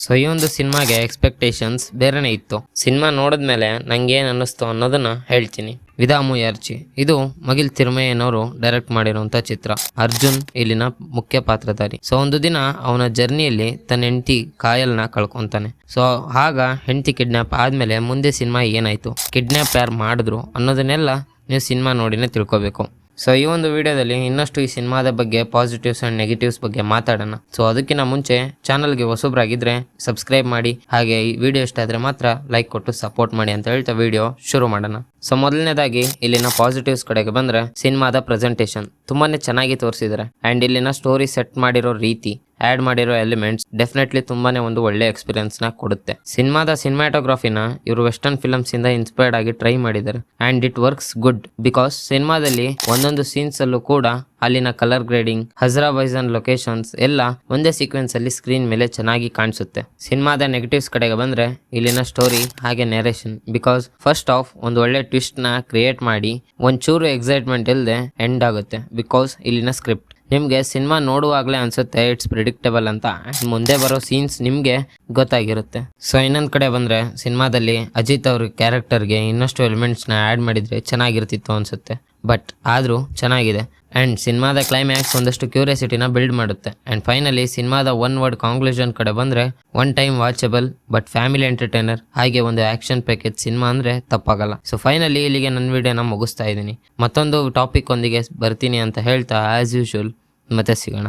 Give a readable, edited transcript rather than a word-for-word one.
So ಈ ಒಂದು ಸಿನಿಮಾಗೆ ಎಕ್ಸ್ಪೆಕ್ಟೇಷನ್ಸ್ ಬೇರೆನೇ ಇತ್ತು. ಸಿನಿಮಾ ನೋಡಿದ್ಮೇಲೆ ನಂಗೆ ಏನ್ ಅನ್ನಿಸ್ತು ಅನ್ನೋದನ್ನ ಹೇಳ್ತೀನಿ. ವಿದಾ ಮುಯರ್ಚಿ ಇದು ಮಗಿಲ್ ತಿರುಮಯ್ಯನವರು ಡೈರೆಕ್ಟ್ ಮಾಡಿರುವಂತ ಚಿತ್ರ. ಅರ್ಜುನ್ ಇಲ್ಲಿನ ಮುಖ್ಯ ಪಾತ್ರಧಾರಿ. ಸೊ ಒಂದು ದಿನ ಅವನ ಜರ್ನಿಯಲ್ಲಿ ತನ್ನ ಹೆಂಡತಿ ಕಾಯಲ್ನ ಕಳ್ಕೊಂತಾನೆ. ಸೊ ಆಗ ಹೆಂಡತಿ ಕಿಡ್ನಾಪ್ ಆದ್ಮೇಲೆ ಮುಂದೆ ಸಿನಿಮಾ ಏನಾಯ್ತು, ಕಿಡ್ನಾಪ್ ಯಾರು ಮಾಡಿದ್ರು ಅನ್ನೋದನ್ನೆಲ್ಲ ನೀವು ಸಿನಿಮಾ ನೋಡಿನೇ ತಿಳ್ಕೊಬೇಕು. ಸೊ ಈ ಒಂದು ವಿಡಿಯೋದಲ್ಲಿ ಇನ್ನಷ್ಟು ಈ ಸಿನಿಮಾದ ಬಗ್ಗೆ ಪಾಸಿಟಿವ್ಸ್ ಅಂಡ್ ನೆಗೆಟಿವ್ಸ್ ಬಗ್ಗೆ ಮಾತಾಡೋಣ. ಸೊ ಅದಕ್ಕಿಂತ ಮುಂಚೆ ಚಾನಲ್ಗೆ ಹೊಸಬ್ರಾಗಿದ್ರೆ ಸಬ್ಸ್ಕ್ರೈಬ್ ಮಾಡಿ, ಹಾಗೆ ಈ ವಿಡಿಯೋ ಇಷ್ಟ ಆದ್ರೆ ಮಾತ್ರ ಲೈಕ್ ಕೊಟ್ಟು ಸಪೋರ್ಟ್ ಮಾಡಿ ಅಂತ ಹೇಳ್ತಾ ವಿಡಿಯೋ ಶುರು ಮಾಡೋಣ. ಸೊ ಮೊದಲನೇದಾಗಿ ಇಲ್ಲಿನ ಪಾಸಿಟಿವ್ಸ್ ಕಡೆಗೆ ಬಂದ್ರೆ ಸಿನಿಮಾದ ಪ್ರೆಸೆಂಟೇಷನ್ ತುಂಬಾನೇ ಚೆನ್ನಾಗಿ ತೋರಿಸಿದ್ದಾರೆ. ಅಂಡ್ ಇಲ್ಲಿನ ಸ್ಟೋರಿ ಸೆಟ್ ಮಾಡಿರೋ ರೀತಿ, ಆಡ್ ಮಾಡಿರೋ ಎಲಿಮೆಂಟ್ಸ್ ಡೆಫಿನೆಟ್ಲಿ ತುಂಬಾನೇ ಒಂದು ಒಳ್ಳೆ ಎಕ್ಸ್ಪೀರಿಯನ್ಸ್ ನ ಕೊಡುತ್ತೆ. ಸಿನಿಮಾದ ಸಿನಿಮಾಟೋಗ್ರಫಿನ ಇವರು ವೆಸ್ಟರ್ನ್ ಫಿಲಮ್ಸ್ ಇಂದ ಇನ್ಸ್ಪೈರ್ಡ್ ಆಗಿ ಟ್ರೈ ಮಾಡಿದ್ದಾರೆ. And it works good because ಸಿನಿಮಾದಲ್ಲಿ ಒಂದೊಂದು ಸೀನ್ಸ್ ಅಲ್ಲೂ ಕೂಡ ಅಲ್ಲಿನ ಕಲರ್ ಗ್ರೇಡಿಂಗ್, ಹಜರಾಬೈಜಾನ್ ಲೊಕೇಶನ್ಸ್ ಎಲ್ಲ ಒಂದೇ ಸೀಕ್ವೆನ್ಸ್ ಅಲ್ಲಿ ಸ್ಕ್ರೀನ್ ಮೇಲೆ ಚೆನ್ನಾಗಿ ಕಾಣಿಸುತ್ತೆ. ಸಿನಿಮಾದ ನೆಗೆಟಿವ್ಸ್ ಕಡೆಗೆ ಬಂದ್ರೆ ಇಲ್ಲಿನ ಸ್ಟೋರಿ ಹಾಗೆ ನೇರೇಷನ್. ಬಿಕಾಸ್ ಫಸ್ಟ್ ಆಫ್ ಒಂದು ಒಳ್ಳೆ ಟ್ವಿಸ್ಟ್ ನ ಕ್ರಿಯೇಟ್ ಮಾಡಿ ಒಂಚೂರು ಎಕ್ಸೈಟ್ಮೆಂಟ್ ಇಲ್ಲದೆ ಎಂಡ್ ಆಗುತ್ತೆ. ಬಿಕಾಸ್ ಇಲ್ಲಿನ ಸ್ಕ್ರಿಪ್ಟ್ ನಿಮ್ಗೆ ಸಿನಿಮಾ ನೋಡುವಾಗಲೇ ಅನ್ಸುತ್ತೆ ಇಟ್ಸ್ ಪ್ರಿಡಿಕ್ಟಬಲ್ ಅಂತ. ಮುಂದೆ ಬರೋ ಸೀನ್ಸ್ ನಿಮ್ಗೆ ಗೊತ್ತಾಗಿರುತ್ತೆ. ಸೊ ಇನ್ನೊಂದ್ ಕಡೆ ಬಂದ್ರೆ ಸಿನಿಮಾದಲ್ಲಿ ಅಜಿತ್ ಅವ್ರ ಕ್ಯಾರೆಕ್ಟರ್ಗೆ ಇನ್ನಷ್ಟು ಎಲಿಮೆಂಟ್ಸ್ ನ ಆಡ್ ಮಾಡಿದ್ರೆ ಚೆನ್ನಾಗಿರ್ತಿತ್ತು ಅನ್ಸುತ್ತೆ. ಬಟ್ ಆದ್ರೂ ಚೆನ್ನಾಗಿದೆ. ಅಂಡ್ ಸಿನಿಮಾದ ಕ್ಲೈಮ್ಯಾಕ್ಸ್ ಒಂದಷ್ಟು ಕ್ಯೂರಿಯಾಸಿಟಿನ ಬಿಲ್ಡ್ ಮಾಡುತ್ತೆ. ಅಂಡ್ ಫೈನಲಿ ಸಿನಿಮಾದ ಒನ್ ವರ್ಡ್ ಕಾಂಕ್ಲೂಷನ್ ಕಡೆ ಬಂದ್ರೆ one time watchable but family entertainer, ಹಾಗೆ ಒಂದು ಆಕ್ಷನ್ ಪ್ಯಾಕೇಜ್ ಸಿನಿಮಾ ಅಂದ್ರೆ ತಪ್ಪಾಗಲ್ಲ. ಸೊ ಫೈನಲಿ ಇಲ್ಲಿಗೆ ನನ್ನ ವಿಡಿಯೋನ ಮುಗಿಸ್ತಾ ಇದ್ದೀನಿ. ಮತ್ತೊಂದು ಟಾಪಿಕ್ ಒಂದಿಗೆ ಬರ್ತೀನಿ ಅಂತ ಹೇಳ್ತಾ ಆಸ್ ಯೂಶುವಲ್ ಮತ್ತೆ ಸಿಗೋಣ.